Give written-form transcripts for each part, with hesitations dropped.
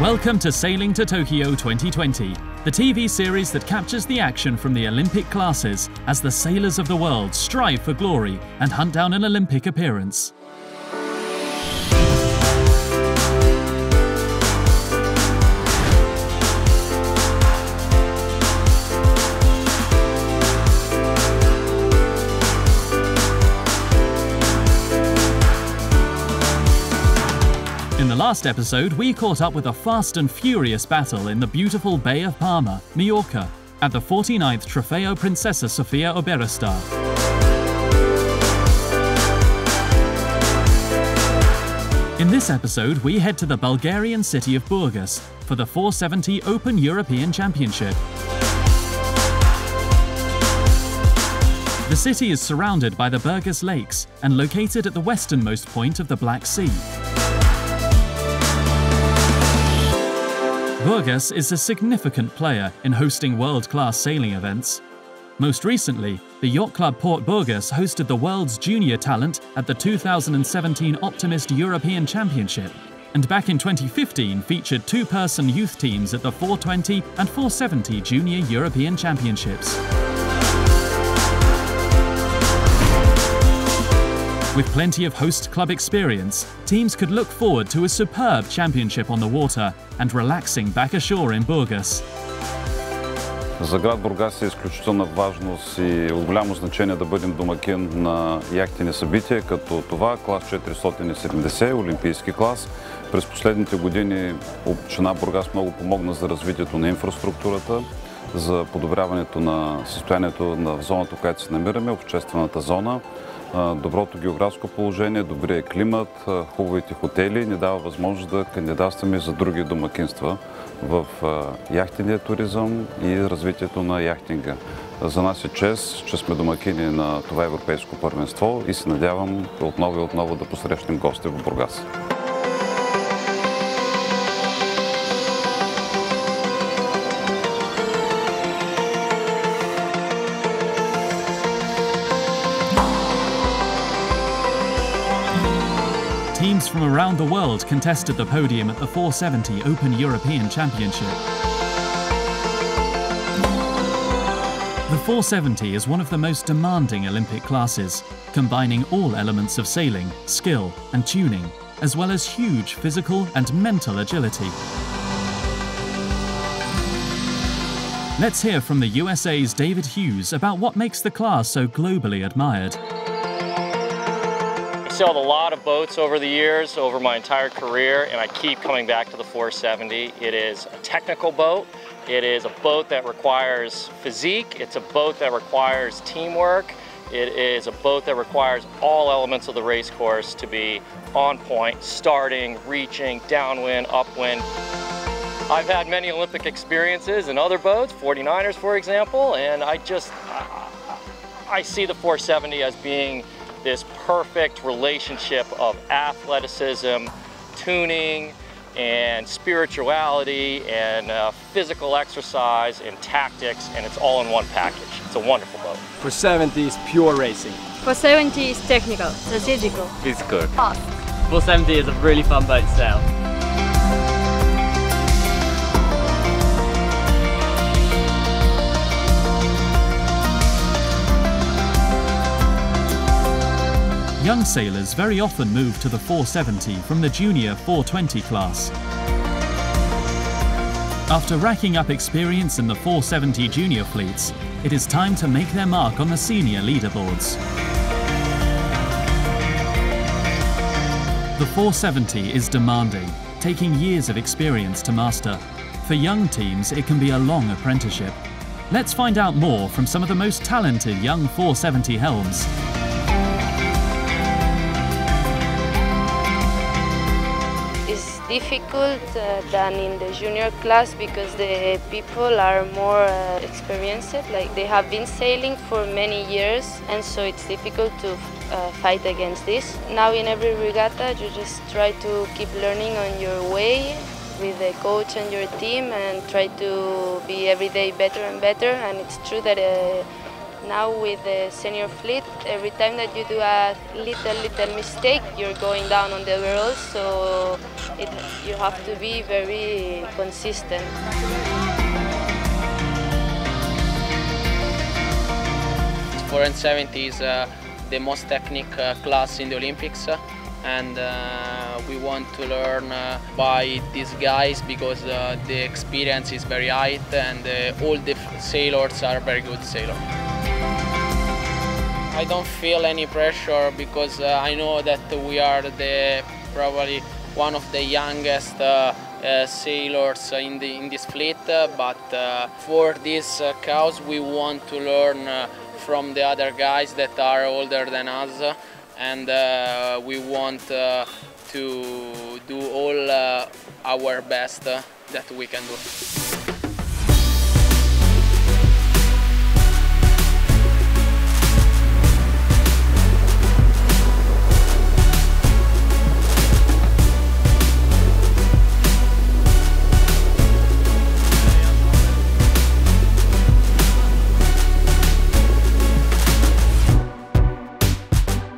Welcome to Sailing to Tokyo 2020, the TV series that captures the action from the Olympic classes as the sailors of the world strive for glory and hunt down an Olympic appearance. In the last episode, we caught up with a fast and furious battle in the beautiful Bay of Palma, Majorca, at the 49th Trofeo Princesa Sofia Oberastar. In this episode, we head to the Bulgarian city of Burgas for the 470 Open European Championship. The city is surrounded by the Burgas Lakes and located at the westernmost point of the Black Sea. Burgas is a significant player in hosting world-class sailing events. Most recently, the Yacht Club Port Burgas hosted the world's junior talent at the 2017 Optimist European Championship, and back in 2015 featured two-person youth teams at the 420 and 470 Junior European Championships. With plenty of host club experience, teams could look forward to a superb championship on the water and relaxing back ashore in Burgas. За град Бургас е изключителна важност и от голямо значение да бъдем домакин на яхтени събития, като това клас 470, олимпийски клас. През последните години Община Бургас много помогна за развитието на инфраструктурата, за подобряването на състоянието на зоната, в която се намираме, обществената зона. Доброто географско положение, добрия климат, хубавите хотели ни дава възможност да кандидатстваме за други домакинства в яхтения туризъм и развитието на яхтинга. За нас е чест, че сме домакини на това европейско първенство и се надявам отново и отново да посрещнем гости в Бургас. Teams from around the world contested the podium at the 470 Open European Championship. The 470 is one of the most demanding Olympic classes, combining all elements of sailing, skill and tuning, as well as huge physical and mental agility. Let's hear from the USA's David Hughes about what makes the class so globally admired. I've sailed a lot of boats over the years, over my entire career, and I keep coming back to the 470. It is a technical boat. It is a boat that requires physique. It's a boat that requires teamwork. It is a boat that requires all elements of the race course to be on point, starting, reaching, downwind, upwind. I've had many Olympic experiences in other boats, 49ers for example, and I see the 470 as being this perfect relationship of athleticism, tuning, and spirituality, and physical exercise, and tactics, and it's all in one package. It's a wonderful boat. 470 is pure racing. 470 is technical, strategical, Physical. fast. 470 is a really fun boat to sail. Young sailors very often move to the 470 from the junior 420 class. After racking up experience in the 470 junior fleets, it is time to make their mark on the senior leaderboards. The 470 is demanding, taking years of experience to master. For young teams, it can be a long apprenticeship. Let's find out more from some of the most talented young 470 helms. Difficult than in the junior class because the people are more experienced, like they have been sailing for many years, and so it's difficult to fight against this. Now in every regatta you just try to keep learning on your way with the coach and your team and try to be every day better and better, and it's true that now with the senior fleet, every time that you do a little mistake, you're going down on the girls, so you have to be very consistent. 470 is the most technical class in the Olympics, and we want to learn by these guys because the experience is very high and all the sailors are very good sailors. I don't feel any pressure because I know that we are probably one of the youngest sailors in this fleet, but for this cause we want to learn from the other guys that are older than us, and we want to do all our best that we can do.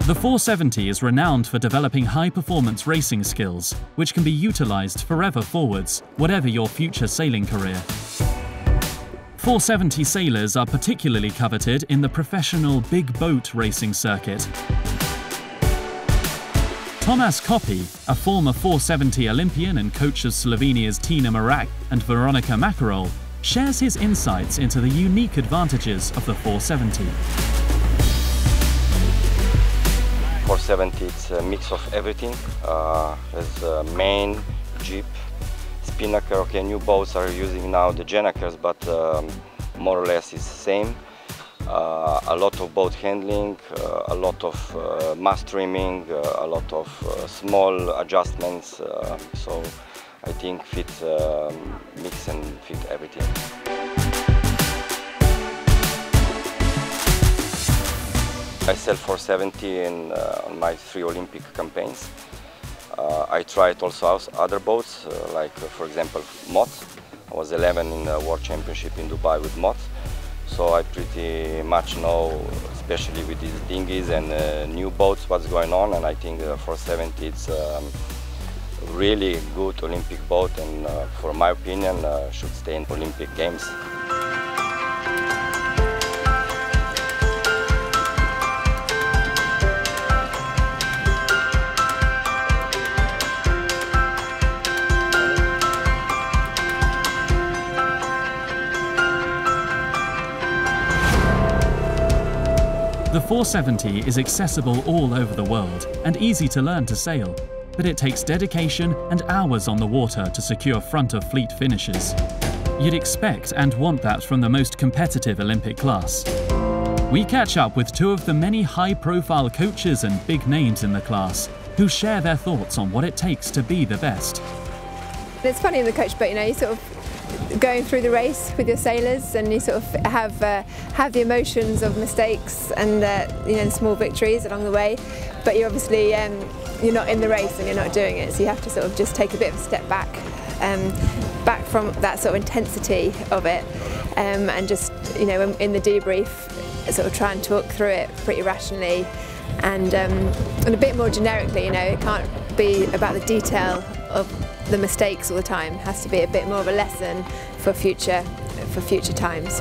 The 470 is renowned for developing high-performance racing skills, which can be utilized forever forwards, whatever your future sailing career. 470 sailors are particularly coveted in the professional big boat racing circuit. Tomas Kopi, a former 470 Olympian and coach of Slovenia's Tina Marak and Veronika Makarol, shares his insights into the unique advantages of the 470. 470, it's a mix of everything. There's a main, jeep, spinnaker. Okay, new boats are using now the Genakers, but more or less it's the same. A lot of boat handling, a lot of mast trimming, a lot of small adjustments. So I think mix and fit everything. I sailed 470 on my 3 Olympic campaigns. I tried also other boats, like for example Mott. I was 11 in the World Championship in Dubai with Mott. So I pretty much know, especially with these dinghies and new boats, what's going on. And I think 470 it's a really good Olympic boat, and for my opinion should stay in Olympic Games. The 470 is accessible all over the world and easy to learn to sail, but it takes dedication and hours on the water to secure front-of-fleet finishes. You'd expect and want that from the most competitive Olympic class. We catch up with 2 of the many high-profile coaches and big names in the class who share their thoughts on what it takes to be the best. It's funny in the coach boat, you sort of going through the race with your sailors, and you sort of have the emotions of mistakes and the small victories along the way, but you're obviously you're not in the race and you're not doing it, so you have to sort of just take a bit of a step back from that sort of intensity of it, and just in the debrief sort of try and talk through it pretty rationally and a bit more generically. It can't be about the detail of the mistakes all the time. It has to be a bit more of a lesson for future times.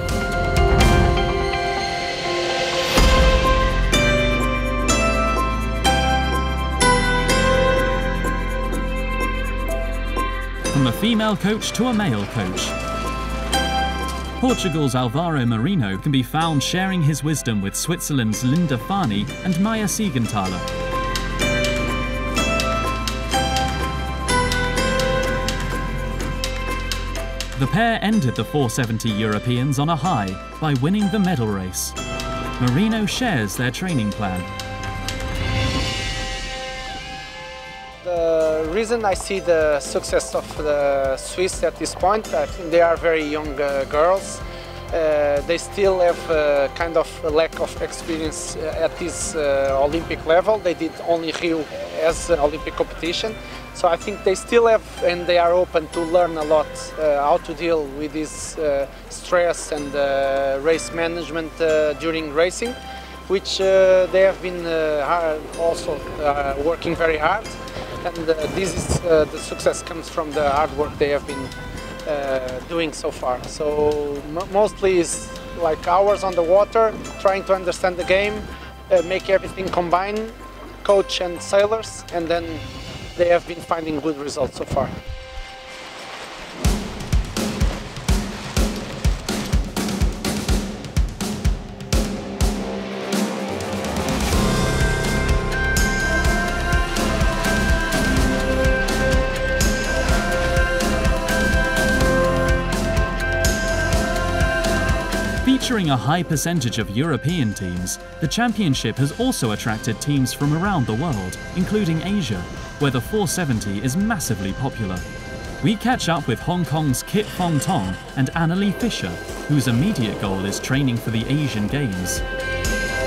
From a female coach to a male coach, Portugal's Alvaro Marino can be found sharing his wisdom with Switzerland's Linda Fani and Maya Siegenthaler. The pair ended the 470 Europeans on a high by winning the medal race. Marino shares their training plan. The reason I see the success of the Swiss at this point, I think they are very young girls. They still have kind of a lack of experience at this Olympic level. They did only Rio as Olympic competition. So I think they still have, and they are open to learn a lot how to deal with this stress and race management during racing, which they have been also working very hard. and the success comes from the hard work they have been doing so far. So mostly is like hours on the water, trying to understand the game, make everything combine, coach and sailors, and then they have been finding good results so far. Featuring a high percentage of European teams, the championship has also attracted teams from around the world, including Asia, where the 470 is massively popular. We catch up with Hong Kong's Kit Fong Tong and Annalie Fisher, whose immediate goal is training for the Asian Games.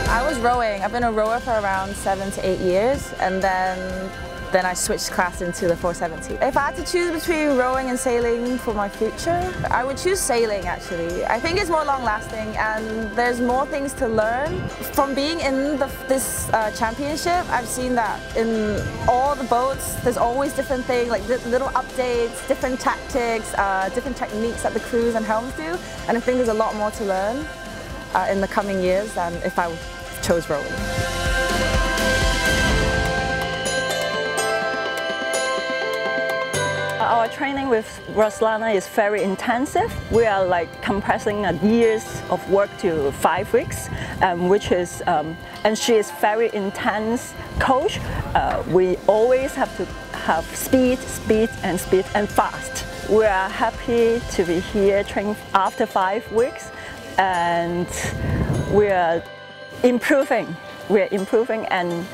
I was rowing. I've been a rower for around 7 to 8 years, and then I switched class into the 470. If I had to choose between rowing and sailing for my future, I would choose sailing actually. I think it's more long-lasting and there's more things to learn. From being in this championship, I've seen that in all the boats, there's always different things, like little updates, different tactics, different techniques that the crews and helms do. And I think there's a lot more to learn in the coming years than if I chose rowing. Our training with Ruslana is very intensive. We are like compressing years of work to 5 weeks, which is, and she is very intense coach. We always have to have speed, and fast. We are happy to be here training after 5 weeks, and we are improving. And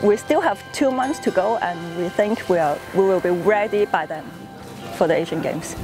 we still have 2 months to go, and we think we will be ready by then for the Asian Games.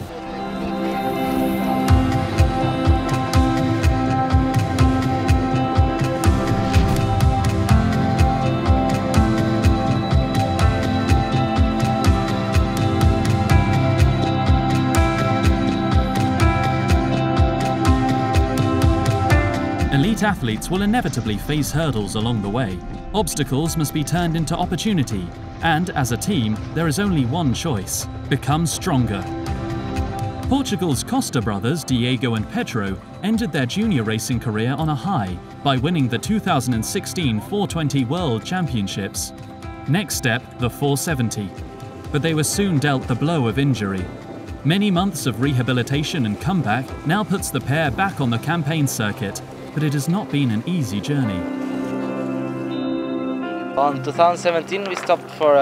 Elite athletes will inevitably face hurdles along the way. Obstacles must be turned into opportunity, and as a team, there is only one choice: become stronger. Portugal's Costa brothers, Diego and Pedro, ended their junior racing career on a high by winning the 2016 420 World Championships. Next step, the 470. But they were soon dealt the blow of injury. Many months of rehabilitation and comeback now puts the pair back on the campaign circuit, but it has not been an easy journey. On 2017 we stopped for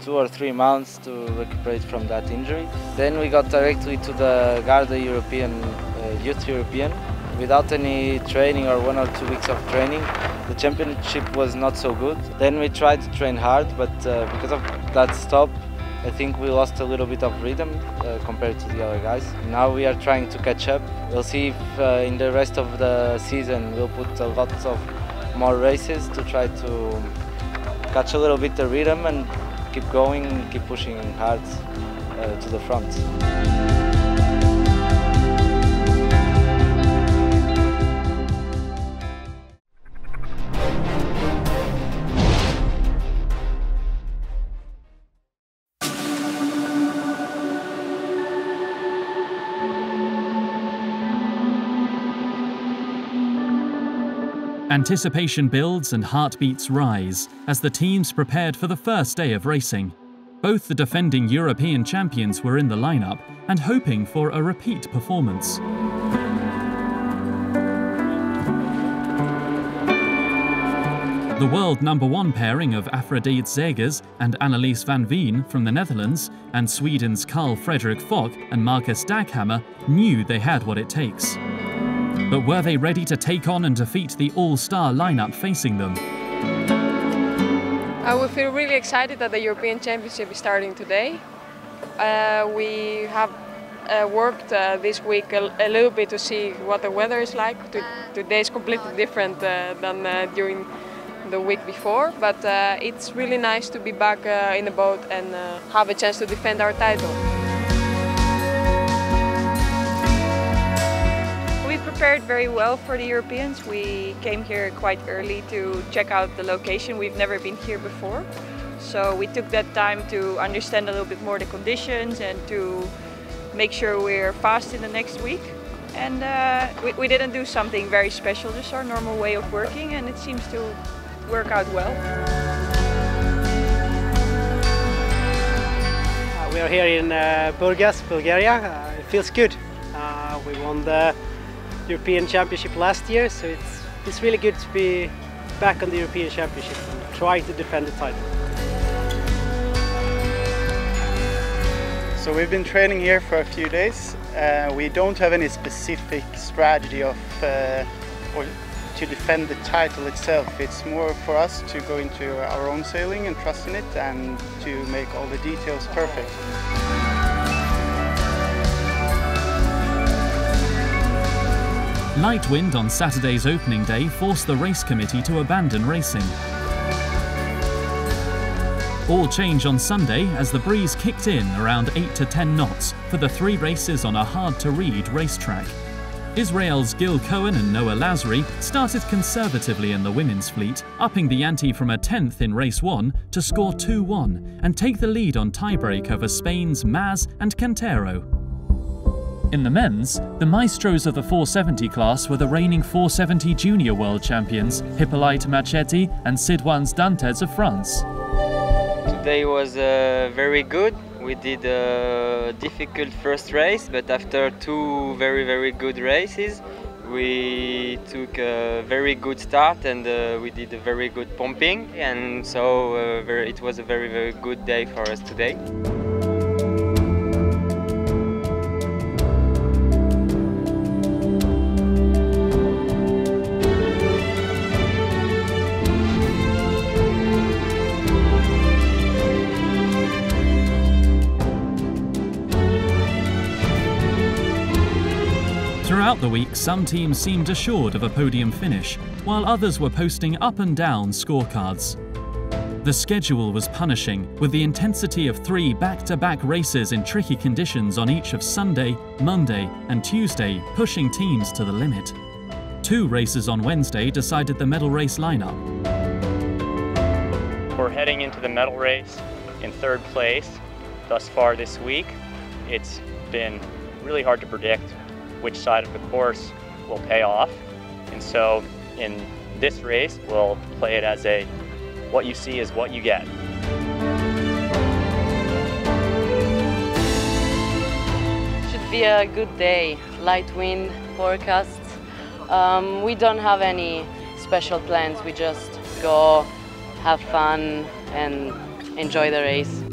2 or 3 months to recuperate from that injury. Then we got directly to the Garda European, Youth European, without any training or 1 or 2 weeks of training. The championship was not so good. Then we tried to train hard, but because of that stop, I think we lost a little bit of rhythm compared to the other guys. Now we are trying to catch up. We'll see if in the rest of the season we'll put a lot of more races to try to catch a little bit the rhythm and keep going, keep pushing hard to the front. Anticipation builds and heartbeats rise as the teams prepared for the first day of racing. Both the defending European champions were in the lineup and hoping for a repeat performance. The world #1 pairing of Aphrodite Zegers and Annelies van Veen from the Netherlands and Sweden's Carl Fredrik Fock and Marcus Daghammer knew they had what it takes. But were they ready to take on and defeat the all-star lineup facing them? We feel really excited that the European Championship is starting today. We have worked this week a little bit to see what the weather is like. Today is completely different than during the week before, but it's really nice to be back in the boat and have a chance to defend our title. We prepared very well for the Europeans. We came here quite early to check out the location. We've never been here before. So we took that time to understand a little bit more the conditions and to make sure we're fast in the next week. And we didn't do something very special, just our normal way of working, and it seems to work out well. We are here in Burgas, Bulgaria. It feels good. We won the European Championship last year, so it's really good to be back on the European Championship and trying to defend the title. So we've been training here for a few days. We don't have any specific strategy of or to defend the title itself. It's more for us to go into our own sailing and trust in it and to make all the details perfect. Light wind on Saturday's opening day forced the race committee to abandon racing. All change on Sunday as the breeze kicked in around 8 to 10 knots for the 3 races on a hard-to-read racetrack. Israel's Gil Cohen and Noah Lazary started conservatively in the women's fleet, upping the ante from a 10th in race 1 to score 2-1 and take the lead on tiebreak over Spain's Maz and Cantero. In the men's, the maestros of the 470 class were the reigning 470 junior world champions Hippolyte Marchetti and Sidoine Dantes of France. Today was very good. We did a difficult first race, but after 2 very good races, we took a very good start and we did a very good pumping, and so it was a very good day for us today. Throughout the week, some teams seemed assured of a podium finish, while others were posting up and down scorecards. The schedule was punishing, with the intensity of 3 back-to-back races in tricky conditions on each of Sunday, Monday and Tuesday pushing teams to the limit. 2 races on Wednesday decided the medal race lineup. We're heading into the medal race in 3rd place thus far this week. It's been really hard to predict which side of the course will pay off. And so in this race, we'll play it as a what you see is what you get. Should be a good day. Light wind, forecast. We don't have any special plans. We just go have fun and enjoy the race.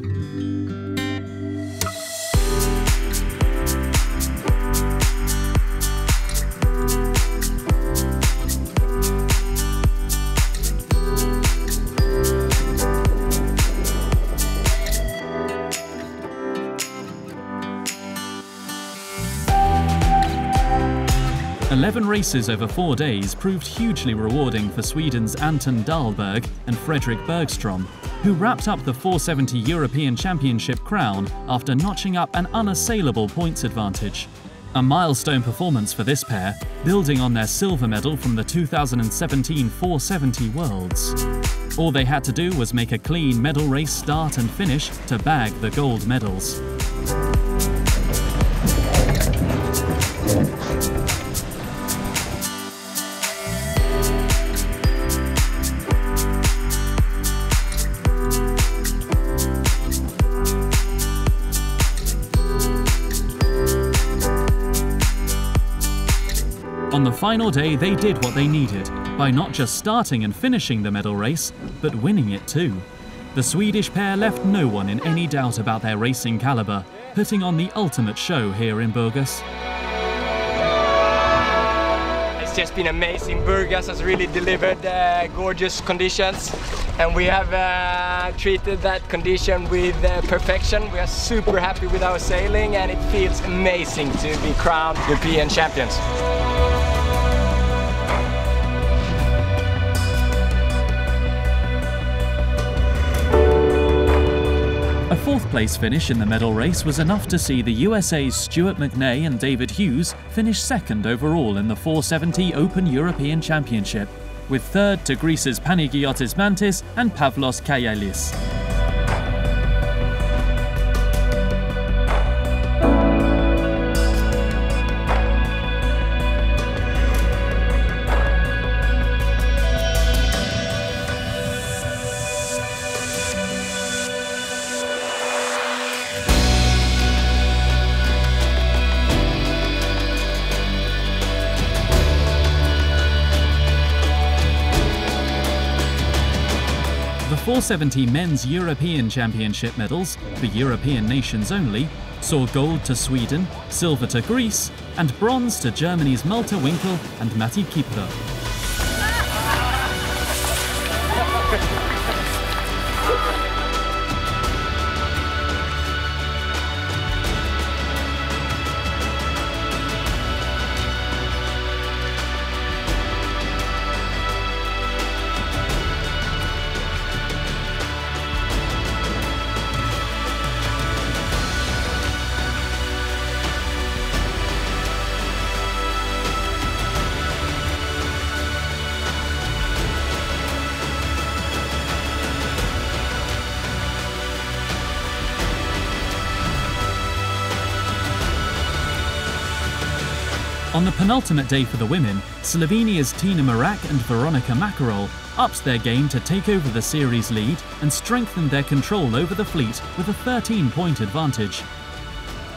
Eleven races over 4 days proved hugely rewarding for Sweden's Anton Dahlberg and Fredrik Bergstrom, who wrapped up the 470 European Championship crown after notching up an unassailable points advantage. A milestone performance for this pair, building on their silver medal from the 2017 470 Worlds. All they had to do was make a clean medal race start and finish to bag the gold medals. On the final day, they did what they needed, by not just starting and finishing the medal race, but winning it too. The Swedish pair left no one in any doubt about their racing caliber, putting on the ultimate show here in Burgas. It's just been amazing. Burgas has really delivered gorgeous conditions, and we have treated that condition with perfection. We are super happy with our sailing, and it feels amazing to be crowned European champions. A 4th place finish in the medal race was enough to see the USA's Stuart McNay and David Hughes finish 2nd overall in the 470 Open European Championship, with 3rd to Greece's Panagiotis Mantis and Pavlos Kayalis. 470 Men's European Championship medals, for European nations only, saw gold to Sweden, silver to Greece, and bronze to Germany's Malte Winkel and Matti Kipler. On the penultimate day for the women, Slovenia's Tina Marak and Veronika Makarol upped their game to take over the series lead and strengthened their control over the fleet with a 13-point advantage.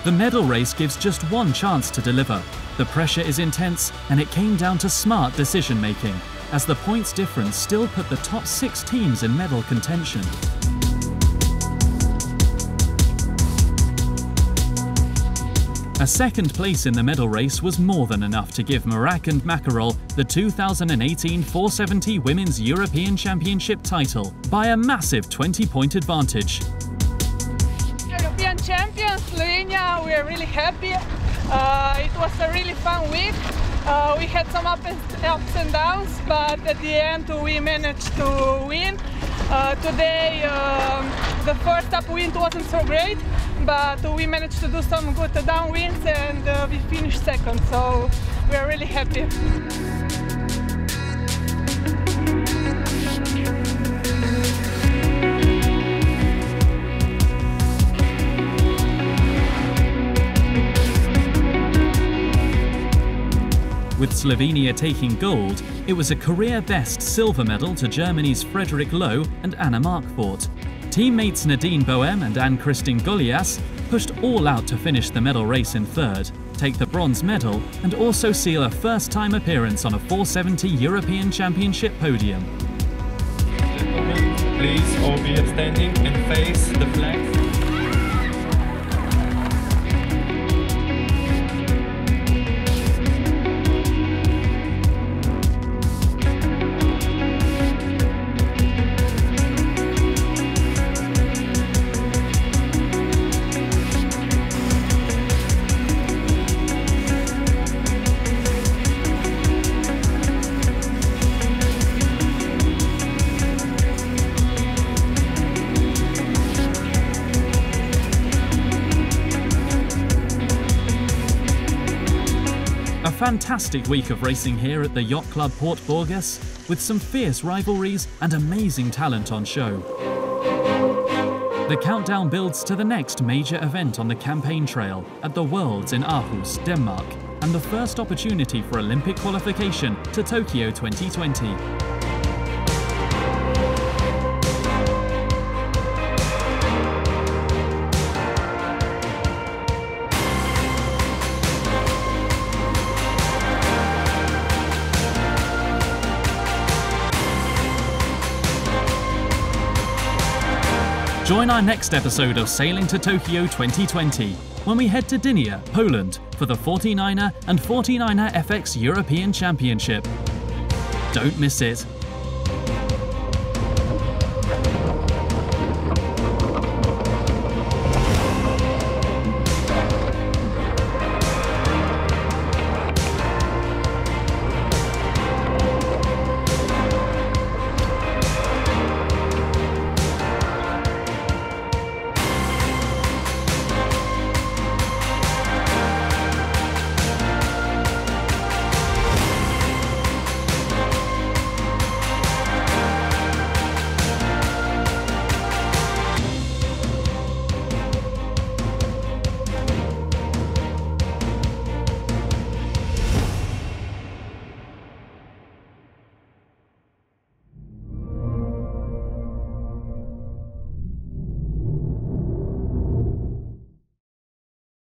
The medal race gives just one chance to deliver. The pressure is intense, and it came down to smart decision-making, as the points difference still put the top 6 teams in medal contention. A second place in the medal race was more than enough to give Marak and Makarol the 2018 470 Women's European Championship title by a massive 20-point advantage. European champions, Slovenia, we are really happy. It was a really fun week. We had some ups and downs, but at the end we managed to win. Today the first upwind wasn't so great, but we managed to do some good downwinds and we finished second, so we are really happy. With Slovenia taking gold, it was a career-best silver medal to Germany's Frederik Loh and Anna Markfort. Teammates Nadine Boehm and Ann-Kristin Golias pushed all out to finish the medal race in third, take the bronze medal, and also seal a first-time appearance on a 470 European Championship podium. Gentlemen, please all be upstanding and face the flag. A fantastic week of racing here at the Yacht Club Port Burgas, with some fierce rivalries and amazing talent on show. The countdown builds to the next major event on the campaign trail at the Worlds in Aarhus, Denmark, and the first opportunity for Olympic qualification to Tokyo 2020. Join our next episode of Sailing to Tokyo 2020, when we head to Gdynia, Poland, for the 49er and 49er FX European Championship. Don't miss it.